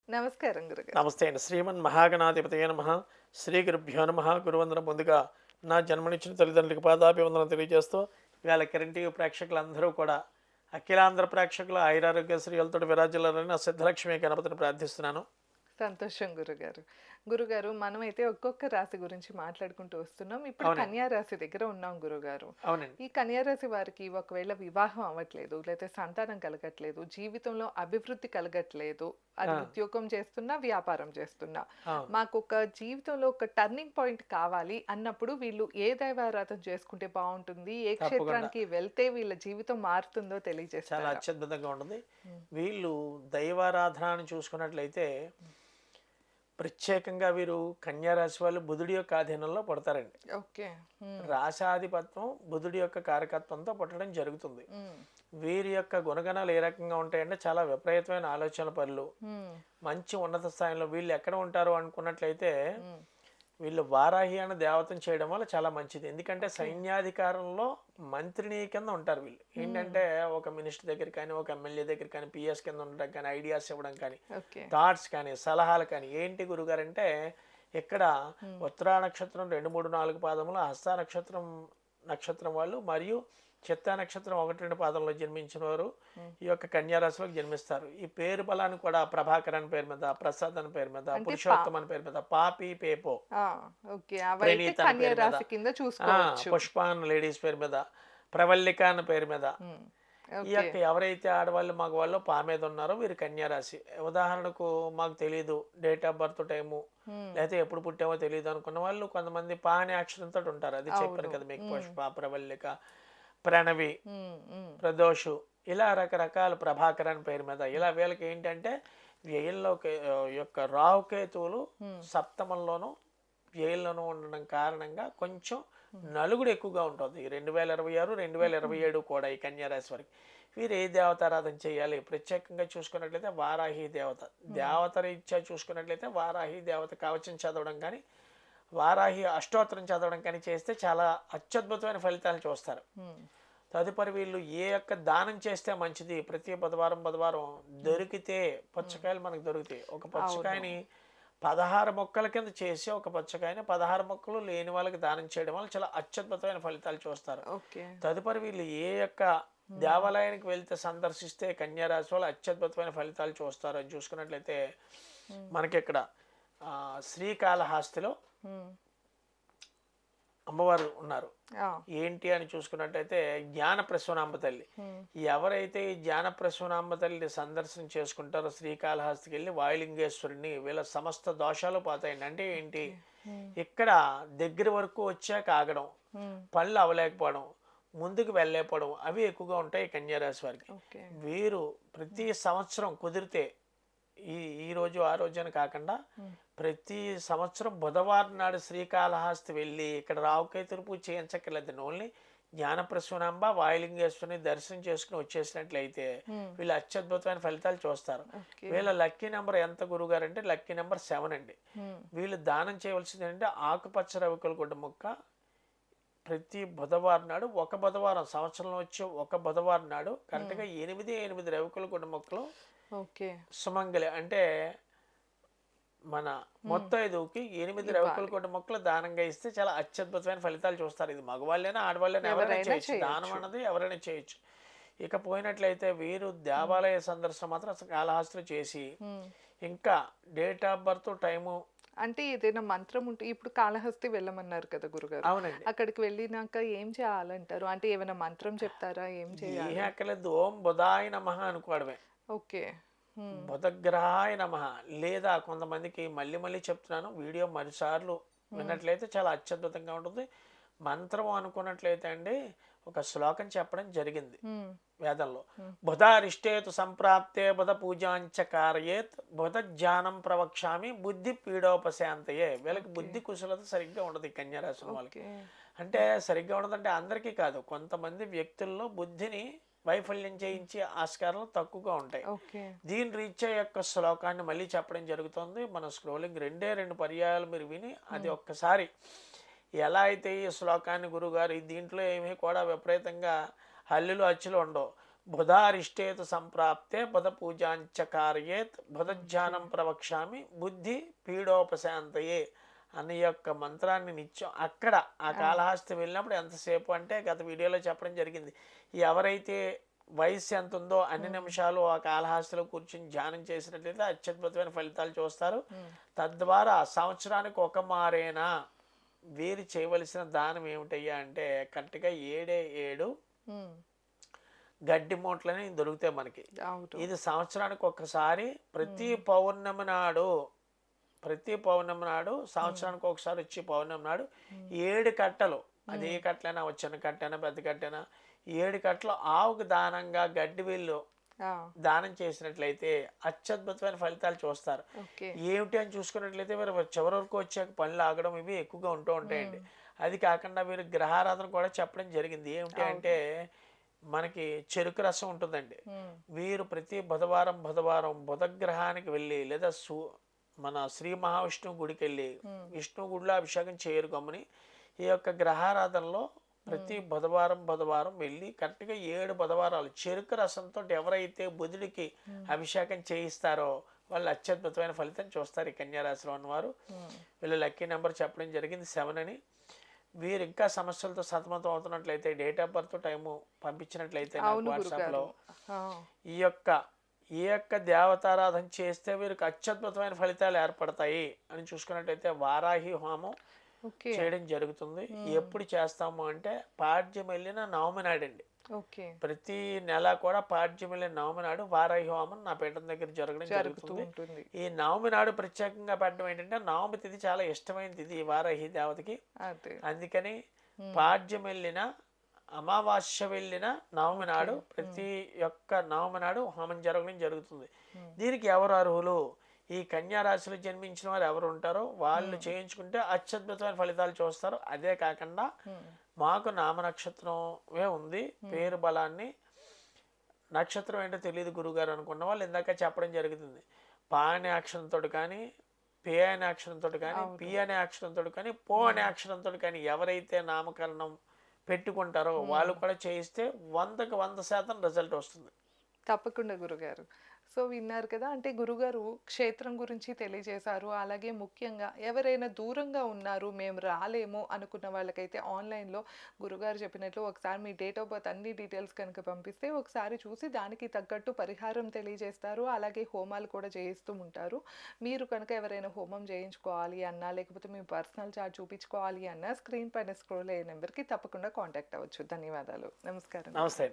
నమస్కారం గురుగారు. నమస్తే అండి. శ్రీమన్ మహాగణాధిపతయే నమః. శ్రీ గురుభ్యో నమః. గురువందనం. ముందుగా నా జన్మనిచ్చిన తల్లిదండ్రులకు పాదాభివందనం తెలియజేస్తూ, ఇవాళ కిరణ్ టీవీ ప్రేక్షకులందరూ కూడా అఖిలాంధ్ర ప్రేక్షకుల ఆయురారోగ్యశ్రీలతోటి విరాజిల్లాలని నా సిద్ధలక్ష్మి గణపతిని ప్రార్థిస్తున్నాను. సంతోషం గురుగారు. గురుగారు, మనమైతే ఒక్కొక్క రాశి గురించి మాట్లాడుకుంటూ వస్తున్నాం. ఇప్పుడు అవునండి. కన్యా రాశి దగ్గర ఉన్నాం గురుగారు. అవునండి. ఈ కన్యా రాశి వారికి ఒకవేళ వివాహం అవ్వట్లేదు, లేతే సంతానం కలగట్లేదు, జీవితంలో అభివృద్ధి కలగట్లేదు, అది ఆ! ఉద్యోగం చేస్తున్నా, వ్యాపారం చేస్తున్నా, అవును. మాకొక జీవితంలో ఒక టర్నింగ్ పాయింట్ కావాలి అన్నప్పుడు వీళ్ళు ఏ దైవారాధన చేసుకుంటే బావుంటుంది? ఏ తప్పకుండా. క్షేత్రానికి వెళ్తే వీళ్ళ జీవితం మారుతుందో చాలా తెలియజేస్తారా? అత్యద్భుతంగా ఉంటుంది. హ్మ్. వీళ్ళు దైవారాధనని చూసుకున్నట్లయితే, ప్రత్యేకంగా వీరు కన్యా రాశి వాళ్ళు బుధుడి యొక్క ఆధీనంలో పడతారండి. ఓకే. హ్మ్. రాశాధిపత్యం బుధుడి యొక్క కారకత్వంతో పుట్టడం జరుగుతుంది. హ్మ్. వీరి యొక్క గుణగణాలు ఏ రకంగా ఉంటాయంటే చాలా విపరీతమైన ఆలోచన పనులు, హ్మ్. మంచి ఉన్నత స్థాయిలో వీళ్ళు ఎక్కడ ఉంటారు అనుకున్నట్లయితే హ్మ్. వీళ్ళు వారాహి అనే దేవతను చేయడం వల్ల చాలా మంచిది. ఎందుకంటే ఓకే. సైన్యాధికారంలో మంత్రిని కింద ఉంటారు వీళ్ళు. హ్మ్. ఏంటంటే ఒక మినిస్టర్ దగ్గర కానీ, ఒక ఎమ్మెల్యే దగ్గర కానీ, పిఎస్ కింద ఉండడం కానీ, ఐడియాస్ ఇవ్వడం కానీ, ఓకే. థాట్స్ కానీ, సలహాలు కానీ. ఏంటి గురుగారంటే ఇక్కడ హ్మ్. ఉత్తరా నక్షత్రం 2, 3, 4 పాదములు, హస్త నక్షత్రం నక్షత్రం వాళ్ళు మరియు చిత్తా నక్షత్రం 1, 2 పాదంలో జన్మించిన వారు హ్మ్. ఈ యొక్క కన్యా రాశిలోకి జన్మిస్తారు. ఈ పేరు బలాన్ని కూడా ప్రభాకర్ అని పేరు మీద, ప్రసాద్ అని పేరు మీద, అంటే పురుషోత్తం అని పేరు మీద, పాపి, పేపో, ఆ! ఓకే. అవైతే ప్రణీత్ అని కన్యా పేరు మీద, రాశి కింద చూసుకోవచ్చు. పుష్ప అని లేడీస్ పేరు మీద, ప్రవల్లిక అన్న పేరు మీద. హ్మ్. ఈ ఓకే. యొక్క ఎవరైతే ఆడవాళ్ళు మగవాళ్ళు పా మీద ఉన్నారో వీరు కన్యా రాశి. ఉదాహరణకు మాకు తెలీదు డేట్ ఆఫ్ బర్త్ టైము, హ్మ్. లేకపోతే ఎప్పుడు పుట్టామో తెలియదు అనుకున్న వాళ్ళు కొంతమంది పా అనే అక్షరంతో ఉంటారు. అది చెప్పాను అవును. కదా మీకు. హ్మ్. పుష్ప, ప్రవల్లిక, ప్రణవి, హ్మ్. హ్మ్. ప్రదోషు, ఇలా రకరకాల ప్రభాకర్ అని పేరు మీద. ఇలా వీళ్ళకి ఏంటంటే వ్యయంలో యొక్క రాహుకేతువులు హ్మ్. సప్తమంలోను వ్యయంలోనూ ఉండడం కారణంగా కొంచెం నలుగుడు ఎక్కువగా ఉంటుంది. 2026, 2027 కూడా ఈ కన్యా రాశి వారికి. వీరు ఏ దేవతారాధన చేయాలి? ప్రత్యేకంగా చూసుకున్నట్లయితే వారాహి దేవత. హ్మ్. దేవత రీత్యా చూసుకున్నట్లయితే వారాహి దేవత కవచం చదవడం కానీ, వారాహి అష్టోత్తరం చదవడం కానీ చేస్తే చాలా అత్యద్భుతమైన ఫలితాలు చూస్తారు. హ్మ్. తదుపరి వీళ్ళు ఏ యొక్క దానం చేస్తే మంచిది? ప్రతి బుధవారం బుధవారం హ్మ్. దొరికితే హ్మ్. పుచ్చకాయలు మనకు దొరుకుతాయి. ఒక అవును. పుచ్చకాయని 16 మొక్కల కింద చేసి ఒక పుచ్చకాయని 16 మొక్కలు లేని వాళ్ళకి దానం చేయడం వల్ల చాలా అత్యద్భుతమైన ఫలితాలు చూస్తారు. ఓకే. తదుపరి వీళ్ళు ఏ యొక్క హ్మ్. దేవాలయానికి వెళ్తే సందర్శిస్తే కన్యా రాశి వాళ్ళు అత్యద్భుతమైన ఫలితాలు చూస్తారు అని చూసుకున్నట్లయితే హ్మ్. మనకి ఇక్కడ శ్రీకాళహస్తిలో హ్మ్. అమ్మవారు ఉన్నారు. ఆ! ఏంటి అని చూసుకున్నట్టయితే జ్ఞాన ప్రసూనాంబ తల్లి. హ్మ్. ఎవరైతే ఈ జ్ఞాన ప్రసూనాంబ తల్లి సందర్శన చేసుకుంటారో శ్రీకాళహస్తికి వెళ్ళి వాయులింగేశ్వరుని, వీళ్ళ సమస్త దోషాలు పోతాయండి. అంటే ఏంటి? ఓకే. హ్మ్. ఇక్కడ దగ్గర వరకు వచ్చాక ఆగడం, హ్మ్. పనులు అవ్వలేకపోవడం, ముందుకు వెళ్ళలేకపోవడం అవి ఎక్కువగా ఉంటాయి ఈ కన్యా రాశి వారికి. ఓకే. వీరు ప్రతి హ్మ్. సంవత్సరం కుదిరితే ఈ ఈ రోజు ఆ రోజు అని కాకుండా హ్మ్. ప్రతి సంవత్సరం బుధవారం నాడు శ్రీకాళహస్తి వెళ్ళి ఇక్కడ రావుకేతురు పూజ చేయించక్కర్లేదు. ఓన్లీ జ్ఞానప్రసూనాంబ వాయులింగేశ్వరిని దర్శనం చేసుకుని వచ్చేసినట్లయితే హ్మ్. వీళ్ళు అత్యద్భుతమైన ఫలితాలు చూస్తారు. ఓకే. వీళ్ళ లక్కీ నెంబర్ ఎంత గురుగారు అంటే లక్కీ నెంబర్ 7 అండి. హ్మ్. వీళ్ళు దానం చేయవలసింది ఏంటంటే ఆకుపచ్చ రవికల గుడ్డ మొక్క. ప్రతి బుధవారం నాడు ఒక బుధవారం సంవత్సరంలో వచ్చే ఒక బుధవారం నాడు హ్మ్. కరెక్ట్గా 8 రవికల గుడ్డ మొక్కలు ఓకే. సుమంగలి అంటే మన హ్మ్. మొత్తైదుకి 8 రవికల ఇవ్వాలి. కోట మొక్కలు దానంగా ఇస్తే చాలా అత్యద్భుతమైన ఫలితాలు చూస్తారు. ఇది మగవాళ్ళైనా, ఆడవాళ్ళైనా ఎవరైనా ఎవరైనా చేయొచ్చు. దానం చేయొచ్చు. అన్నది ఎవరైనా చేయొచ్చు. ఇక పోయినట్లయితే వీరు హ్మ్. దేవాలయ సందర్శన మాత్రం కాళహస్తిలో చేసి, హ్మ్. ఇంకా డేట్ ఆఫ్ బర్త్, టైము. అంటే ఏదైనా మంత్రం ఉంటే ఇప్పుడు కాళహస్తి వెళ్ళమన్నారు కదా గురుగారు. అవునండి. అక్కడికి వెళ్ళినాక ఏం చేయాలంటారు? అంటే ఏమైనా మంత్రం చెప్తారా? ఏం ఏ చేయాలి? అక్కర్లేదు. ఓం బుధాయ నమః అనుకోవడమే. ఓకే. హ్మ్. బుధగ్రహాయ నమః. లేదా కొంతమందికి మళ్ళీ మళ్ళీ చెప్తున్నాను. వీడియో మరిసార్లు హ్మ్. విన్నట్లయితే చాలా అత్యద్భుతంగా ఉంటుంది. మంత్రం అనుకున్నట్లయితే అండి ఒక శ్లోకం చెప్పడం జరిగింది హ్మ్. వేదంలో. హ్మ్. బుధారిష్టేతు సంప్రాప్తే బుధ పూజాంచ కారయేత్ బుధ జ్ఞానం ప్రవక్ష్యామి బుద్ధి పీడోపశాంతయే. వీళ్ళకి ఓకే. బుద్ధి కుశలత సరిగ్గా ఉండదు ఈ కన్యా రాశి వాళ్ళకి. ఓకే. అంటే సరిగ్గా ఉండదంటే అందరికీ కాదు, కొంతమంది వ్యక్తుల్లో బుద్ధిని వైఫల్యం హ్మ్. చేయించే ఆస్కారాలు తక్కువగా ఉంటాయి. ఓకే. దీని రీత్యా యొక్క శ్లోకాన్ని మళ్ళీ చెప్పడం జరుగుతుంది. మన స్క్రోలింగ్ రెండే 2 పర్యాయాలు మీరు విని అది హ్మ్. ఒక్కసారి ఎలా అయితే ఈ శ్లోకాన్ని గురుగారు దీంట్లో ఏమీ కూడా విపరీతంగా హల్లులు అచ్చులు ఉండవు. బుధారిష్టేతు సంప్రాప్తే బుధ పూజాంచ కార్యేత్ బుధధ్యానం ప్రవక్ష్యామి బుద్ధి పీడోపశాంతయే అనే యొక్క మంత్రాన్ని నిత్యం అక్కడ ఆ కాళహస్తి వెళ్ళినప్పుడు ఎంతసేపు అంటే గత వీడియోలో చెప్పడం జరిగింది. ఎవరైతే వయస్సు ఎంత ఉందో అన్ని నిమిషాలు ఆ కాళహస్తిలో కూర్చుని ధ్యానం చేసినట్లయితే అత్యద్భుతమైన ఫలితాలు చూస్తారు. తద్వారా సంవత్సరానికి ఒక మారేనా వీరు చేయవలసిన దానం ఏమిటయ్యా అంటే కరెక్ట్గా 7 గడ్డి మూటలని దొరుకుతాయి మనకి. ఇది సంవత్సరానికి ఒక్కసారి ప్రతి పౌర్ణమి నాడు సంవత్సరానికి ఒకసారి వచ్చి పౌర్ణమి నాడు 7 కట్టలు, అది ఏ కట్టలైనా చిన్న కట్టైనా పెద్ద కట్టైనా 7 కట్టలు ఆవుకు దానంగా గడ్డి వీళ్ళు దానం చేసినట్లయితే అత్యద్భుతమైన ఫలితాలు చూస్తారు. ఏమిటి అని చూసుకున్నట్లయితే మీరు చివరి వరకు వచ్చాక పనులు ఆగడం ఇవి ఎక్కువగా ఉంటూ ఉంటాయండి. అది కాకుండా మీరు గ్రహారాధన కూడా చెప్పడం జరిగింది. ఏమిటి అంటే మనకి చెరుకు రసం ఉంటుందండి. వీరు ప్రతి బుధవారం బుధగ్రహానికి వెళ్ళి లేదా మన శ్రీ మహావిష్ణువు గుడికి వెళ్ళి విష్ణు గుడిలో అభిషేకం చేయరు గమ్ముని ఈ యొక్క గ్రహారాధనలో ప్రతి బుధవారం వెళ్ళి కరెక్ట్గా 7 బుధవారాలు చెరుకు రసంతో ఎవరైతే బుధుడికి అభిషేకం చేయిస్తారో వాళ్ళు అత్యద్భుతమైన ఫలితం చూస్తారు. ఈ కన్యారాశిలో ఉన్నవారు వీళ్ళు లక్కీ నెంబర్ చెప్పడం జరిగింది 7 అని. వీరు ఇంకా సమస్యలతో సతమతం అవుతున్నట్లయితే డేట్ ఆఫ్ బర్త్ టైము పంపించినట్లయితే వాట్సాప్లో ఈ యొక్క దేవతారాధన చేస్తే వీరికి అత్యద్భుతమైన ఫలితాలు ఏర్పడతాయి అని చూసుకున్నట్లయితే వారాహి హోమం చేయడం జరుగుతుంది. ఎప్పుడు చేస్తాము అంటే పాడ్యం వెళ్ళిన నవమి నాడండి. ప్రతి నెల కూడా పాడ్యం వెళ్ళిన నవమి నాడు వారాహి హోమం నా పీఠం దగ్గర జరగడం జరుగుతుంది. ఈ నవమి నాడు ప్రత్యేకంగా పెట్టడం ఏంటంటే నవమి తిథి చాలా ఇష్టమైన తిథి ఈ వారాహి దేవతకి. అందుకని పాడ్యం వెళ్ళిన అమావాస్య వెళ్ళిన నవమి నాడు ప్రతి ఒక్క నవమి నాడు హోమం జరగడం జరుగుతుంది. దీనికి ఎవరు అర్హులు? ఈ కన్యా రాశిలో జన్మించిన వారు ఎవరు ఉంటారో వాళ్ళు చేయించుకుంటే అత్యద్భుతమైన ఫలితాలు చూస్తారు. అదే కాకుండా మాకు నామ నక్షత్రమే ఉంది, పేరు బలాన్ని నక్షత్రం ఏంటో తెలియదు గురుగారు అనుకున్న వాళ్ళు ఇందాక చెప్పడం జరుగుతుంది. పా అనే అక్షరంతో కానీ, పే అనే అక్షరంతో కానీ, పి అనే అక్షరంతో కానీ, పో అనే అక్షరంతో కానీ ఎవరైతే నామకరణం పెట్టుకుంటారో వాళ్ళు కూడా చేయిస్తే 100కి 100% రిజల్ట్ వస్తుంది. తప్పకుండా గురుగారు. సో విన్నారు కదా, అంటే గురుగారు క్షేత్రం గురించి తెలియజేశారు. అలాగే ముఖ్యంగా ఎవరైనా దూరంగా ఉన్నారు, మేము రాలేము అనుకున్న వాళ్ళకైతే ఆన్లైన్లో గురుగారు చెప్పినట్లు ఒకసారి మీ డేట్ ఆఫ్ బర్త్ అన్ని డీటెయిల్స్ కనుక పంపిస్తే ఒకసారి చూసి దానికి తగ్గట్టు పరిహారం తెలియజేస్తారు. అలాగే హోమాలు కూడా చేయిస్తూ ఉంటారు. మీరు కనుక ఎవరైనా హోమం చేయించుకోవాలి అన్నా లేకపోతే మీ పర్సనల్ చార్ట్ చూపించుకోవాలి అన్నా స్క్రీన్ పైన స్క్రోల్ అయ్యే నెంబర్కి తప్పకుండా కాంటాక్ట్ అవ్వచ్చు. ధన్యవాదాలు. నమస్కారం. నమస్తే.